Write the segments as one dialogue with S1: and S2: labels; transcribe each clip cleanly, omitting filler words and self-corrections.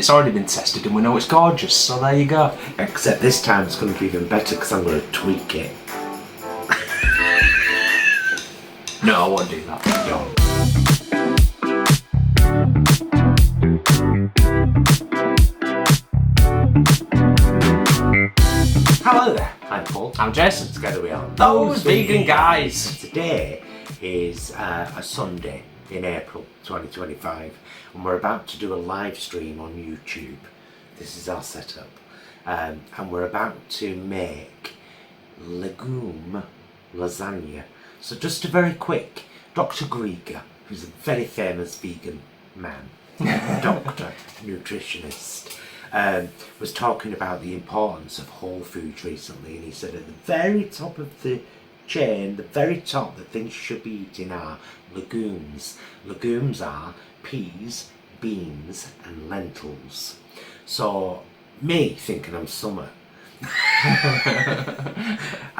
S1: It's already been tested and we know it's gorgeous, so there you go.
S2: Except this time it's going to be even better because I'm going to tweak it.
S1: No, I won't do that.
S2: No. Hello there, I'm Paul.
S1: I'm Jason.
S2: Together we are
S1: Those Vegan Guys.
S2: Today is a Sunday in April 2025 and we're about to do a live stream on YouTube. This is our setup and we're about to make Legume Lasagna. So just a very quick, Dr. Grieger, who's a very famous vegan man, doctor, nutritionist, was talking about the importance of whole foods recently, and he said at the very top of the chain, the very top, the things you should be eating are legumes. Legumes are peas, beans and lentils. So me thinking I'm summer, I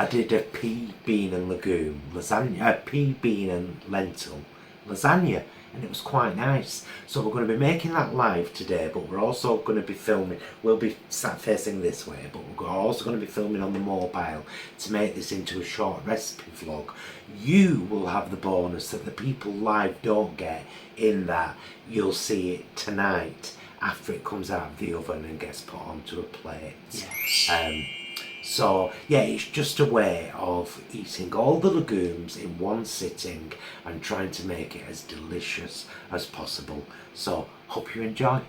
S2: did a pea, bean and legume lasagna, pea, bean and lentil lasagna, and it was quite nice. So we're going to be making that live today, but we're also going to be filming. We'll be sat facing this way, but we're also going to be filming on the mobile to make this into a short recipe vlog. You will have the bonus that the people live don't get, in that you'll see it tonight after it comes out of the oven and gets put onto a plate.
S1: Yes.
S2: So yeah, it's just a way of eating all the legumes in one sitting and trying to make it as delicious as possible. So hope you enjoy.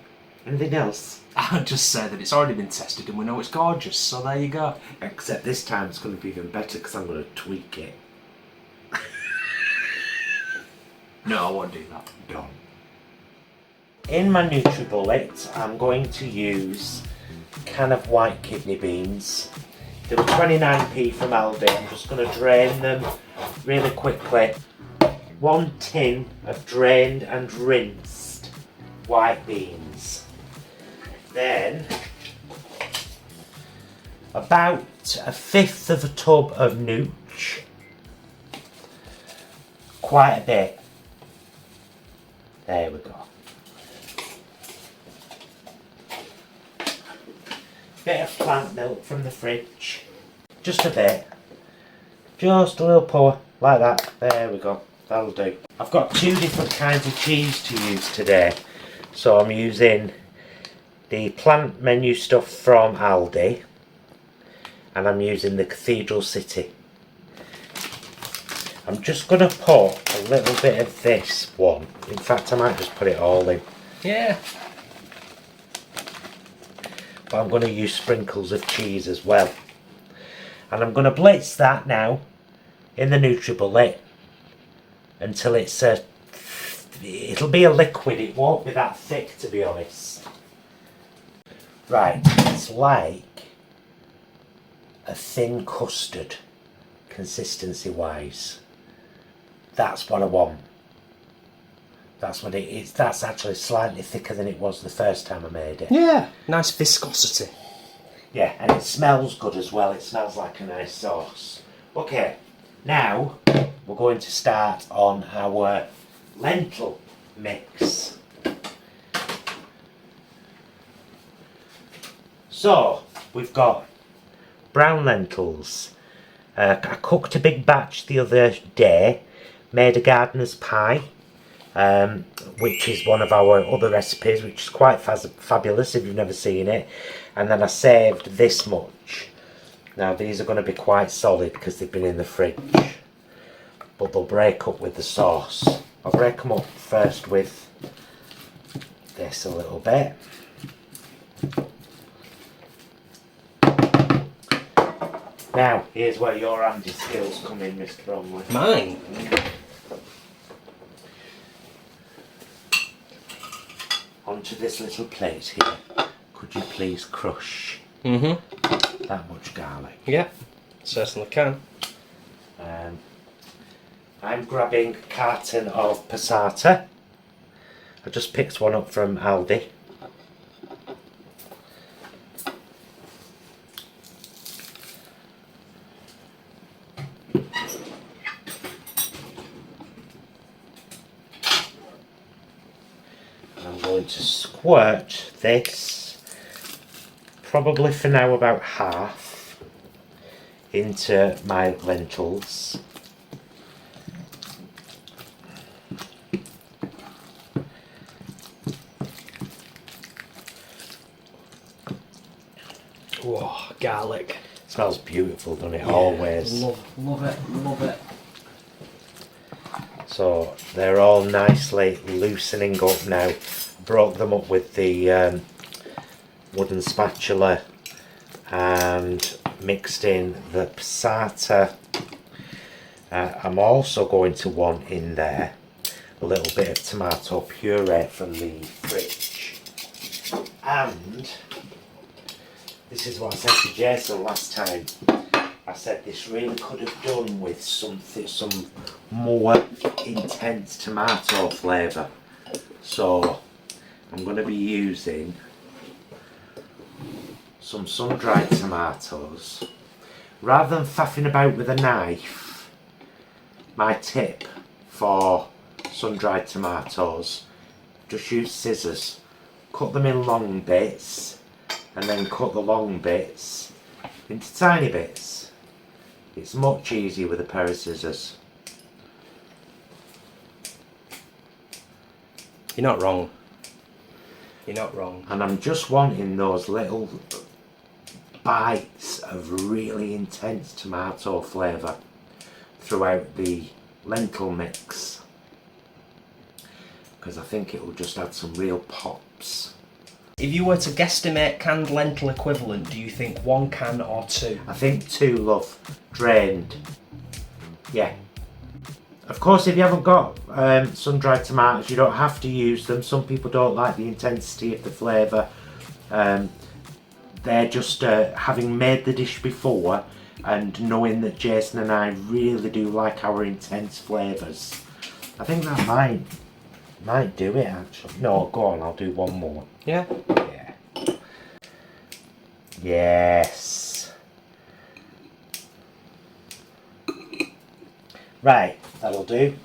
S2: Anything else?
S1: I'll just say that it's already been tested and we know it's gorgeous, so there you go.
S2: Except this time it's going to be even better because I'm going to tweak it.
S1: No, I won't do that.
S2: Done. In my NutriBullet, I'm going to use a can of white kidney beans. They were 29p from Aldi. I'm just going to drain them really quickly. 1 tin of drained and rinsed white beans. Then about 1/5 of a tub of nooch. Quite a bit. There we go. Bit of plant milk from the fridge. Just a bit. Just a little pour, like that. There we go. That'll do. I've got 2 different kinds of cheese to use today. So I'm using the plant menu stuff from Aldi. And I'm using the Cathedral City. I'm just going to put a little bit of this one. In fact, I might just put it all in.
S1: Yeah.
S2: But I'm going to use sprinkles of cheese as well. And I'm going to blitz that now in the NutriBullet until it's it'll be a liquid. It won't be that thick, to be honest. Right, it's like a thin custard consistency wise. That's what I want. That's what it is. That's actually slightly thicker than it was the first time I made it.
S1: Yeah, nice viscosity.
S2: Yeah, and it smells good as well. It smells like a nice sauce. Okay, now we're going to start on our lentil mix. So, we've got brown lentils. I cooked a big batch the other day, made a gardener's pie. Which is one of our other recipes, which is quite fabulous if you've never seen it. And then I saved this much. Now these are going to be quite solid because they've been in the fridge, but they'll break up with the sauce. I'll break them up first with this a little bit. Now here's where your handy skills come in, Mr. Bromley.
S1: Mine?
S2: Onto this little plate here, could you please crush that much garlic?
S1: Yeah, certainly can.
S2: I'm grabbing a carton of passata. I just picked one up from Aldi. going to squirt this, probably for now about half, into my lentils.
S3: Whoa, garlic.
S2: Smells beautiful, doesn't it? Yeah, always.
S3: Love it, love it.
S2: So they're all nicely loosening up now. Broke them up with the wooden spatula and mixed in the passata. I'm also going to want in there a little bit of tomato puree from the fridge. And this is what I said to Jason last time. I said this really could have done with some more intense tomato flavour. So I'm going to be using some sun-dried tomatoes. Rather than faffing about with a knife, my tip for sun-dried tomatoes, just use scissors. Cut them in long bits and then cut the long bits into tiny bits. It's much easier with a pair of scissors.
S3: You're not wrong. You're not wrong.
S2: And I'm just wanting those little bites of really intense tomato flavour throughout the lentil mix, because I think it will just add some real pops.
S3: If you were to guesstimate canned lentil equivalent, do you think 1 can or 2?
S2: I think 2, love. Drained. Yeah. Of course, if you haven't got sun-dried tomatoes, you don't have to use them. Some people don't like the intensity of the flavour. They're just having made the dish before and knowing that Jason and I really do like our intense flavours. I think that might do it actually. No, go on, I'll do one more.
S3: Yeah?
S2: Yeah. Yes. Right, that'll do.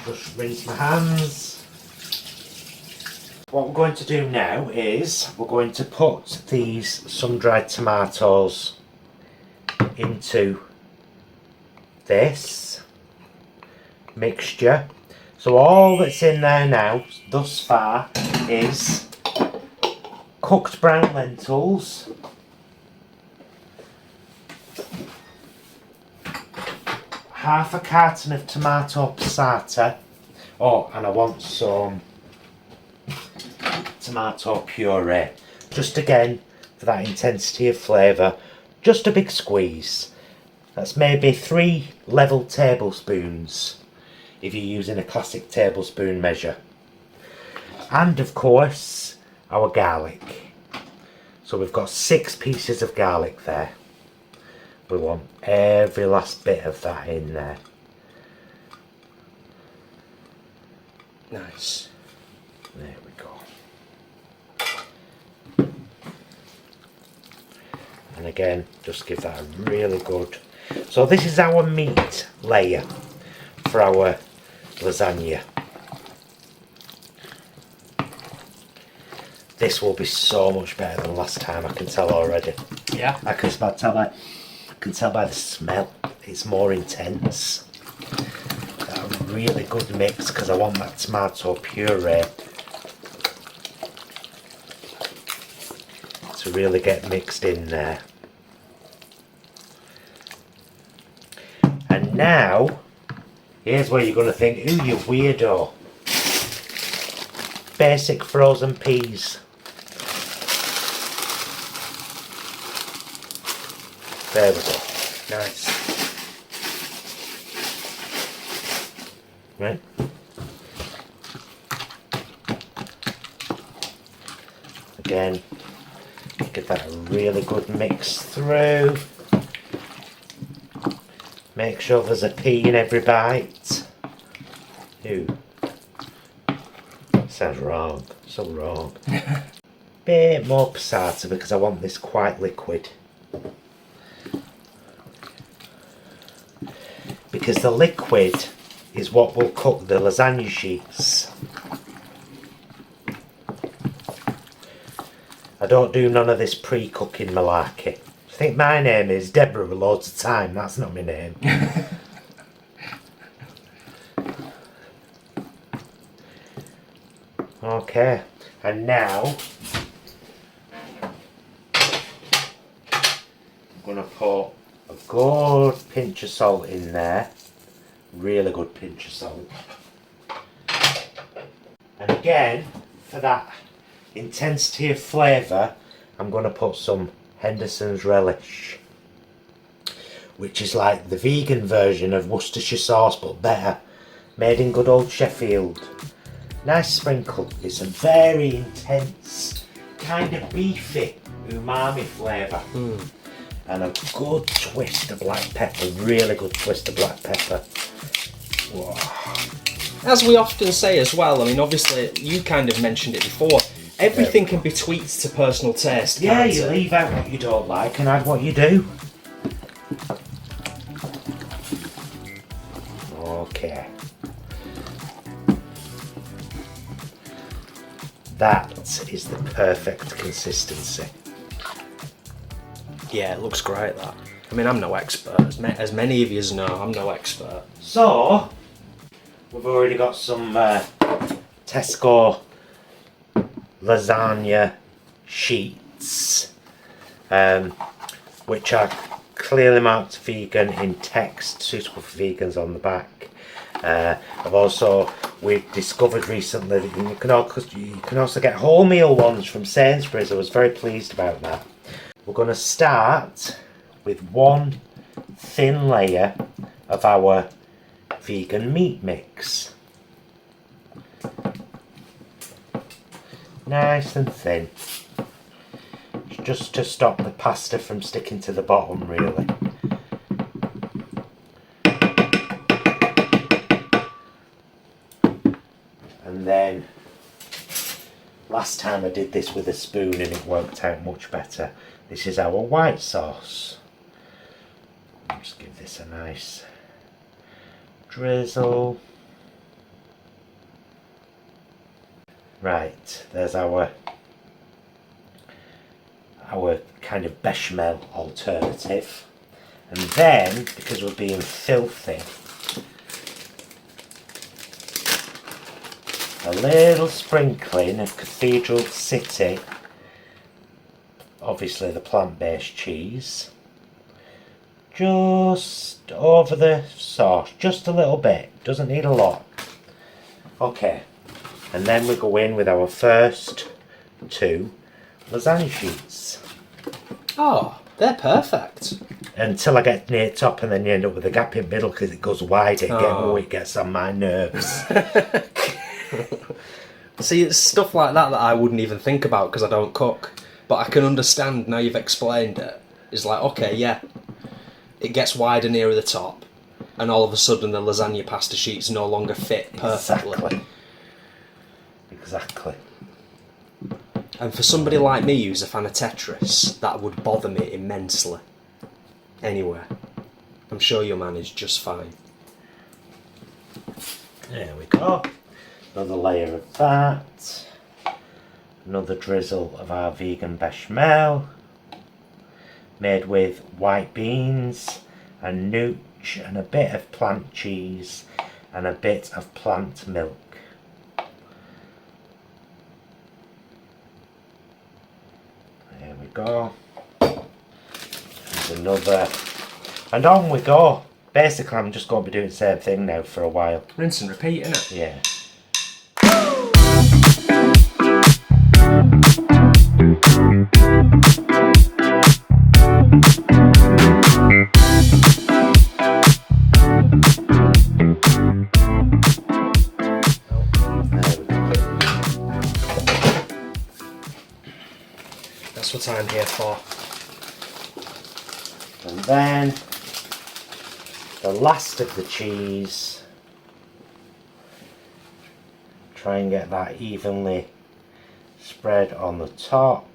S2: Just rinse my hands. What we're going to do now is we're going to put these sun-dried tomatoes into this mixture. So all that's in there now, thus far, is cooked brown lentils, half a carton of tomato passata. Oh, and I want some tomato puree. Just again, for that intensity of flavour, just a big squeeze. That's maybe 3 level tablespoons if you're using a classic tablespoon measure. And of course, our garlic. So we've got 6 pieces of garlic there. We want every last bit of that in there.
S3: Nice.
S2: There we go. And again, just give that a really good... So this is our meat layer for our lasagna. This will be so much better than last time, I can tell already.
S3: Yeah?
S2: I can tell by the smell, it's more intense. A really good mix, because I want that tomato puree to really get mixed in there. And now, here's where you're going to think, ooh, you weirdo. Basic frozen peas. There we go.
S3: Nice.
S2: Right. Again, give that a really good mix through. Make sure there's a pea in every bite. Ooh. Sounds wrong. So wrong. Bit more passata because I want this quite liquid. Because the liquid is what will cook the lasagna sheets. I don't do none of this pre-cooking malarkey. I think my name is Deborah with loads of time. That's not my name. Okay, and now I'm going to put a good pinch of salt in there. Really good pinch of salt. And again, for that intensity of flavour, I'm going to put some Henderson's relish, which is like the vegan version of Worcestershire sauce but better, made in good old Sheffield. Nice sprinkle. It's a very intense, kind of beefy umami flavour. And a good twist of black pepper, really good twist of black pepper. Whoa.
S3: As we often say as well, I mean, obviously, you kind of mentioned it before, everything can be tweaked to personal taste.
S2: Yeah,
S3: can't
S2: you
S3: it?
S2: leave out what you don't like and add what you do. Okay. That is the perfect consistency.
S3: Yeah, it looks great, that. I mean, I'm no expert. As many of you know, I'm no expert.
S2: So, we've already got some Tesco lasagna sheets, which are clearly marked vegan in text, suitable for vegans on the back. We've discovered recently that you can also get wholemeal ones from Sainsbury's. I was very pleased about that. We're going to start with one thin layer of our vegan meat mix. Nice and thin. Just to stop the pasta from sticking to the bottom, really. And then, last time I did this with a spoon and it worked out much better. This is our white sauce. I'll just give this a nice drizzle. Right, there's our kind of bechamel alternative. And then, because we're being filthy, a little sprinkling of Cathedral City, obviously the plant-based cheese, just over the sauce, just a little bit, doesn't need a lot. Okay, and then we go in with our first two lasagna sheets.
S3: Oh, they're perfect.
S2: Until I get near the top, and then you end up with a gap in the middle because it goes wide. It gets on my nerves.
S3: See, it's stuff like that I wouldn't even think about because I don't cook. But I can understand now you've explained it. It's like, okay, yeah, it gets wider nearer the top, and all of a sudden the lasagna pasta sheets no longer fit perfectly.
S2: Exactly.
S3: And for somebody like me who's a fan of Tetris, that would bother me immensely. Anyway, I'm sure you'll manage just fine.
S2: There we go. Another layer of that. Another drizzle of our vegan bechamel, made with white beans and nooch and a bit of plant cheese and a bit of plant milk. There we go. And another, and on we go. Basically, I'm just going to be doing the same thing now for a while.
S3: Rinse and repeat, innit?
S2: Yeah.
S3: That's what I'm here for.
S2: And then the last of the cheese, try and get that evenly spread on the top.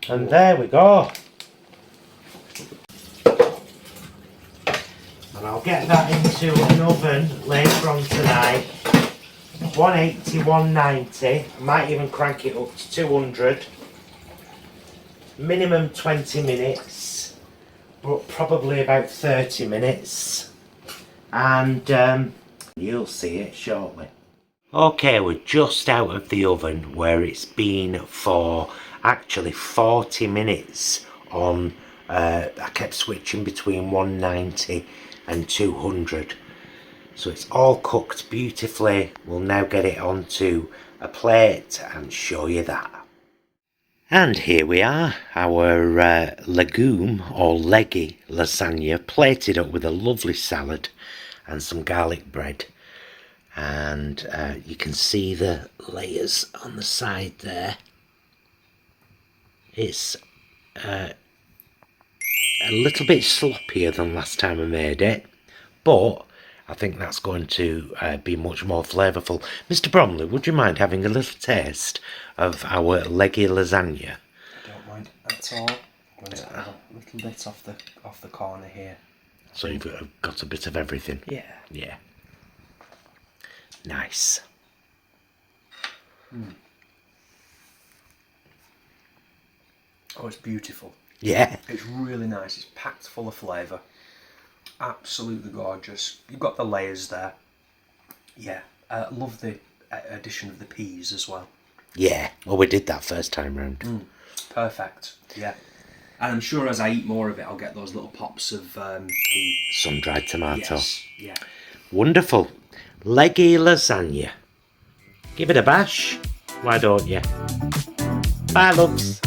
S2: And there we go. And I'll get that into an oven later on tonight. 180, 190. I might even crank it up to 200. Minimum 20 minutes, but probably about 30 minutes. And you'll see it shortly. Okay, we're just out of the oven where it's been for actually 40 minutes on, I kept switching between 190 and 200. So it's all cooked beautifully. We'll now get it onto a plate and show you that. And here we are, our legume or leggy lasagna plated up with a lovely salad and some garlic bread. And you can see the layers on the side there. It's a little bit sloppier than last time I made it, but I think that's going to be much more flavourful. Mr. Bromley, would you mind having a little taste of our leggy lasagna?
S3: I don't mind at all. I'm going to have a little bit off the corner here.
S2: So you've got a bit of everything?
S3: Yeah.
S2: Yeah. Nice.
S3: Oh, it's beautiful.
S2: Yeah.
S3: It's really nice. It's packed full of flavour. Absolutely gorgeous. You've got the layers there. Yeah. Love the addition of the peas as well.
S2: Yeah. Well, we did that first time round.
S3: Perfect. Yeah. And I'm sure as I eat more of it, I'll get those little pops of the
S2: Sun-dried tomato.
S3: Yes. Yeah.
S2: Wonderful. Leggy lasagna. Give it a bash. Why don't you? Bye, loves.